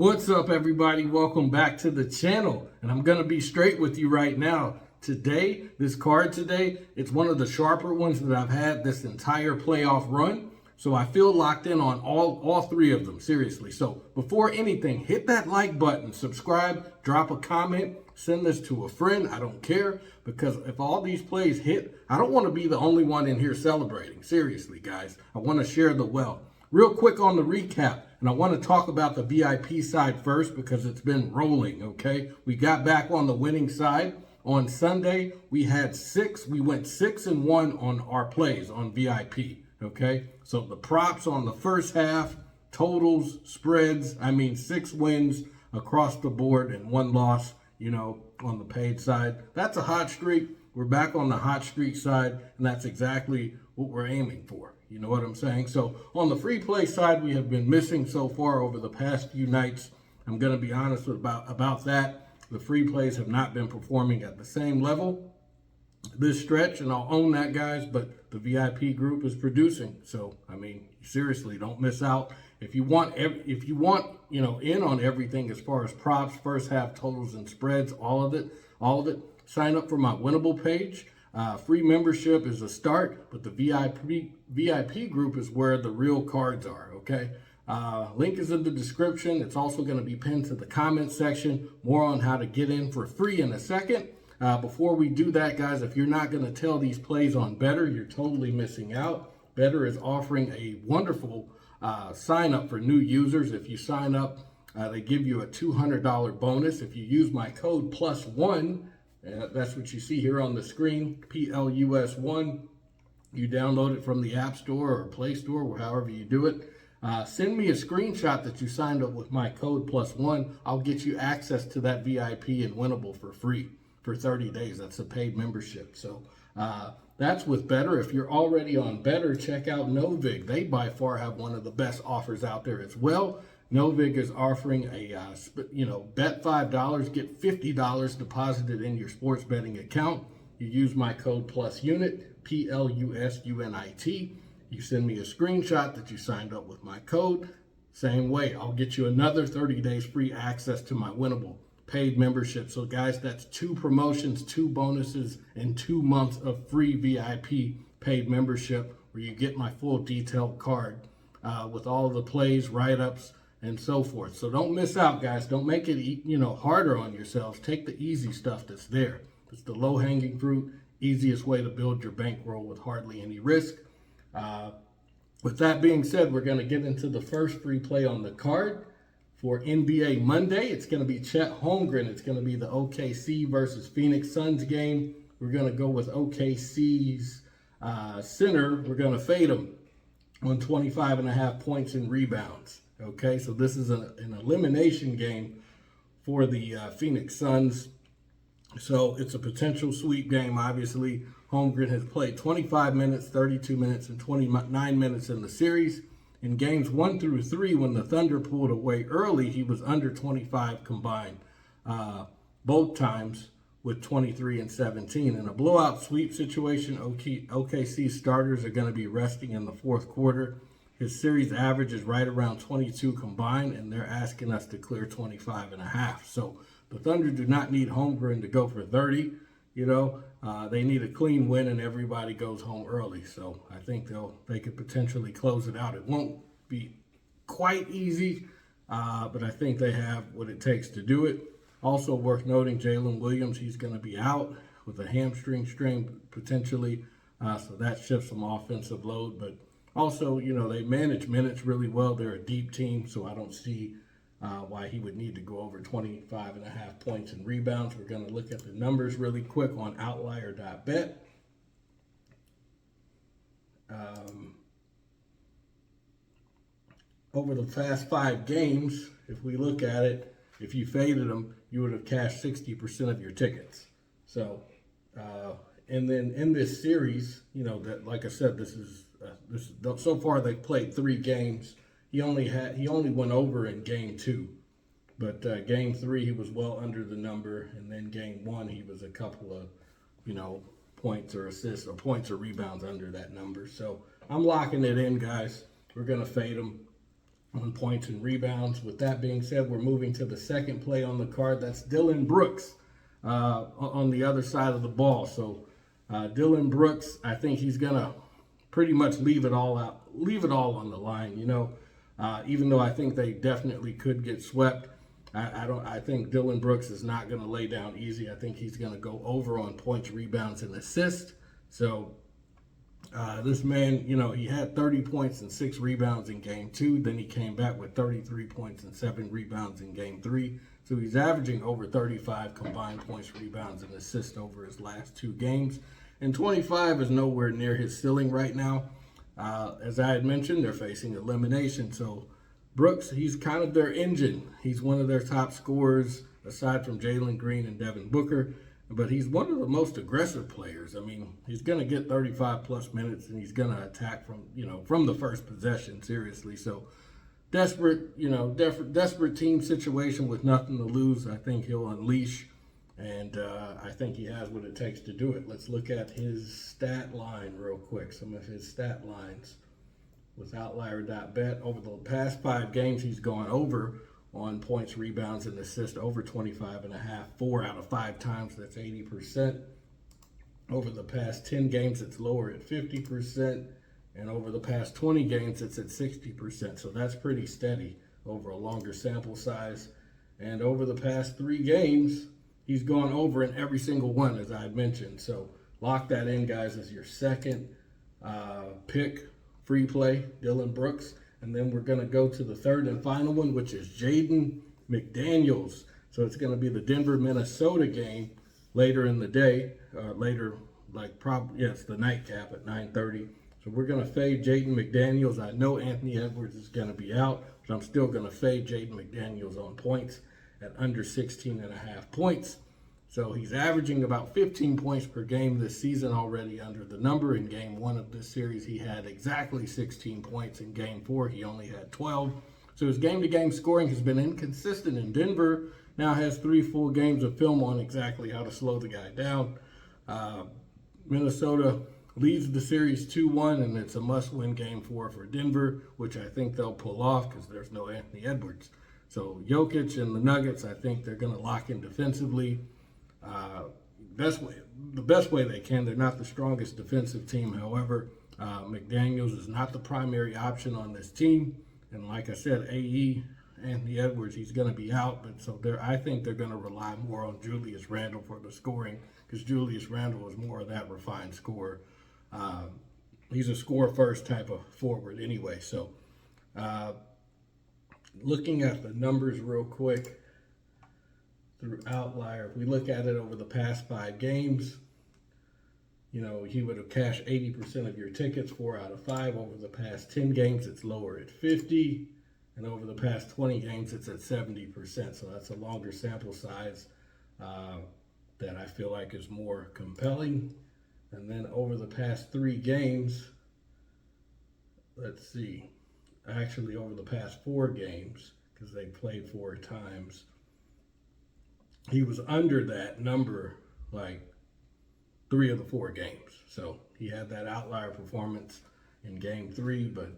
What's up, everybody? Welcome back to the channel. And I'm going to be straight with you right now. Today, this card today, it's one of the sharper ones that I've had this entire playoff run. So I feel locked in on all three of them, seriously. So before anything, hit that like button, subscribe, drop a comment, send this to a friend. I don't care, because if all these plays hit, I don't want to be the only one in here celebrating. Seriously, guys. I want to share the wealth. Real quick on the recap, and I want to talk about the VIP side first because it's been rolling, okay? We got back on the winning side. On Sunday, we went 6-1 on our plays on VIP, okay? So the props on the first half, totals, spreads, 6 wins across the board and 1 loss, on the paid side. That's a hot streak. We're back on the hot streak side, and that's exactly what we're aiming for. You know what I'm saying? So on the free play side, we have been missing so far over the past few nights. I'm going to be honest about that. The free plays have not been performing at the same level this stretch, and I'll own that, guys, but the VIP group is producing. So, seriously, don't miss out. If you want, in on everything as far as props, first half totals and spreads, all of it, sign up for my winnable page. Free membership is a start, but the VIP group is where the real cards are, okay? Link is in the description. It's also going to be pinned to the comment section. More on how to get in for free in a second. Before we do that, guys, if you're not going to tell these plays on Better, you're totally missing out. Better is offering a wonderful sign up for new users. If you sign up, they give you a $200 bonus. If you use my code +1, that's what you see here on the screen, PLUS1. You download it from the App Store or Play Store, or however you do it. Send me a screenshot that you signed up with my code +1. I'll get you access to that VIP and winnable for free for 30 days. That's a paid membership. So that's with Better. If you're already on Better, check out Novig. They by far have one of the best offers out there as well. Novig is offering a, bet $5, get $50 deposited in your sports betting account. You use my code +UNIT, PLUSUNIT. You send me a screenshot that you signed up with my code. Same way, I'll get you another 30 days free access to my winnable paid membership. So guys, that's 2 promotions, 2 bonuses, and 2 months of free VIP paid membership where you get my full detailed card with all the plays, write-ups, and so forth. So don't miss out, guys. Don't make it, harder on yourselves. Take the easy stuff that's there. It's the low-hanging fruit, easiest way to build your bankroll with hardly any risk. With that being said, we're going to get into the first free play on the card for NBA Monday. It's going to be Chet Holmgren. It's going to be the OKC versus Phoenix Suns game. We're going to go with OKC's center. We're going to fade him on 25.5 points and rebounds. Okay, so this is an elimination game for the Phoenix Suns. So it's a potential sweep game, obviously. Holmgren has played 25 minutes, 32 minutes, and 29 minutes in the series. In games 1 through 3, when the Thunder pulled away early, he was under 25 combined, both times with 23 and 17. In a blowout sweep situation, OKC starters are going to be resting in the fourth quarter. His series average is right around 22 combined, and they're asking us to clear 25.5. So the Thunder do not need Holmgren to go for 30. They need a clean win, and everybody goes home early. So I think they could potentially close it out. It won't be quite easy, but I think they have what it takes to do it. Also worth noting, Jalen Williams, he's going to be out with a hamstring strain potentially, so that shifts some offensive load. But also, they manage minutes really well. They're a deep team, so I don't see why he would need to go over 25.5 points and rebounds. We're going to look at the numbers really quick on outlier.bet. Over the past 5 games, if we look at it, if you faded them, you would have cashed 60% of your tickets. So, and then in this series, that, like I said, this is so far they've played 3 games. He only went over in game 2, but game 3 he was well under the number, and then game 1 he was a couple of points or assists or points or rebounds under that number. So I'm locking it in, guys. We're gonna fade him. on points and rebounds. With that being said, we're moving to the second play on the card. That's Dillon Brooks on the other side of the ball. So Dillon Brooks, I think he's gonna pretty much leave it all on the line. Even though I think they definitely could get swept, I think Dillon Brooks is not going to lay down easy. I think he's going to go over on points, rebounds, and assists. So this man, he had 30 points and 6 rebounds in game 2. Then he came back with 33 points and 7 rebounds in game 3. So he's averaging over 35 combined points, rebounds, and assists over his last 2 games. And 25 is nowhere near his ceiling right now. As I had mentioned, they're facing elimination. So Brooks, he's kind of their engine. He's one of their top scorers, aside from Jalen Green and Devin Booker. But he's one of the most aggressive players. I mean, he's going to get 35-plus minutes, and he's going to attack from the first possession, seriously. So desperate team situation with nothing to lose. I think he'll unleash, and I think he has what it takes to do it. Let's look at his stat line real quick, some of his stat lines. With Outlier.bet, over the past 5 games, he's gone over on points, rebounds, and assists, over 25.5, 4 out of 5 times. That's 80%. Over the past 10 games, it's lower at 50%. And over the past 20 games, it's at 60%. So that's pretty steady over a longer sample size. And over the past 3 games, he's gone over in every single one, as I mentioned. So lock that in, guys, as your second pick. Free play, Dillon Brooks. And then we're going to go to the third and final one, which is Jaden McDaniels. So it's going to be the Denver-Minnesota game later in the day. It's the nightcap at 9:30. So we're going to fade Jaden McDaniels. I know Anthony Edwards is going to be out, but I'm still going to fade Jaden McDaniels on points at under 16.5 points. So he's averaging about 15 points per game this season already under the number. In game 1 of this series, he had exactly 16 points. In game 4, he only had 12. So his game-to-game scoring has been inconsistent, and Denver now has 3 full games of film on exactly how to slow the guy down. Minnesota leads the series 2-1, and it's a must-win game 4 for Denver, which I think they'll pull off because there's no Anthony Edwards. So Jokic and the Nuggets, I think they're going to lock in defensively. The best way they can. They're not the strongest defensive team. However, McDaniels is not the primary option on this team. And like I said, Anthony Edwards, he's going to be out. But so I think they're going to rely more on Julius Randle for the scoring, because Julius Randle is more of that refined scorer. He's a score-first type of forward anyway. So looking at the numbers real quick, through Outlier, if we look at it over the past 5 games, he would have cashed 80% of your tickets, 4 out of 5. Over the past 10 games, it's lower at 50. And over the past 20 games, it's at 70%. So that's a longer sample size that I feel like is more compelling. And then over the past 3 games, let's see, actually over the past 4 games, because they played 4 times, he was under that number like 3 of the 4 games. So he had that outlier performance in game 3, but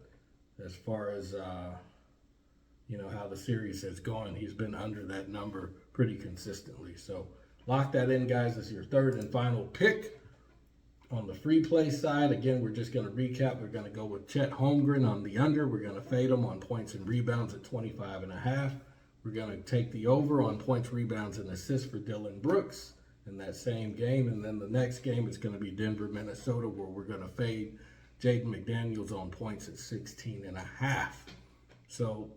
as far as how the series has gone, he's been under that number pretty consistently. So lock that in, guys, as your third and final pick. On the free play side, again, we're just going to recap. We're going to go with Chet Holmgren on the under. We're going to fade him on points and rebounds at 25.5. We're going to take the over on points, rebounds, and assists for Dillon Brooks in that same game. And then the next game is going to be Denver, Minnesota, where we're going to fade Jaden McDaniels on points at 16.5. So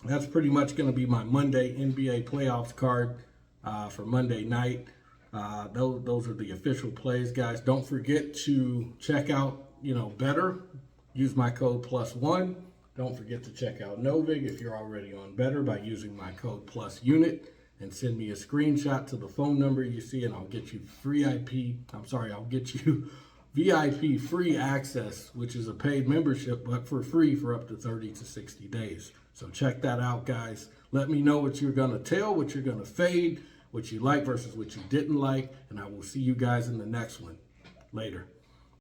that's pretty much going to be my Monday NBA playoffs card for Monday night. Those are the official plays, guys. Don't forget to check out, Better. Use my code +1. Don't forget to check out Novig if you're already on Better by using my code +unit, and send me a screenshot to the phone number you see, and I'll get you VIP free access, which is a paid membership, but for free for up to 30 to 60 days. So check that out, guys. Let me know what you're going to tail, what you're going to fade, what you like versus what you didn't like, and I will see you guys in the next one. Later.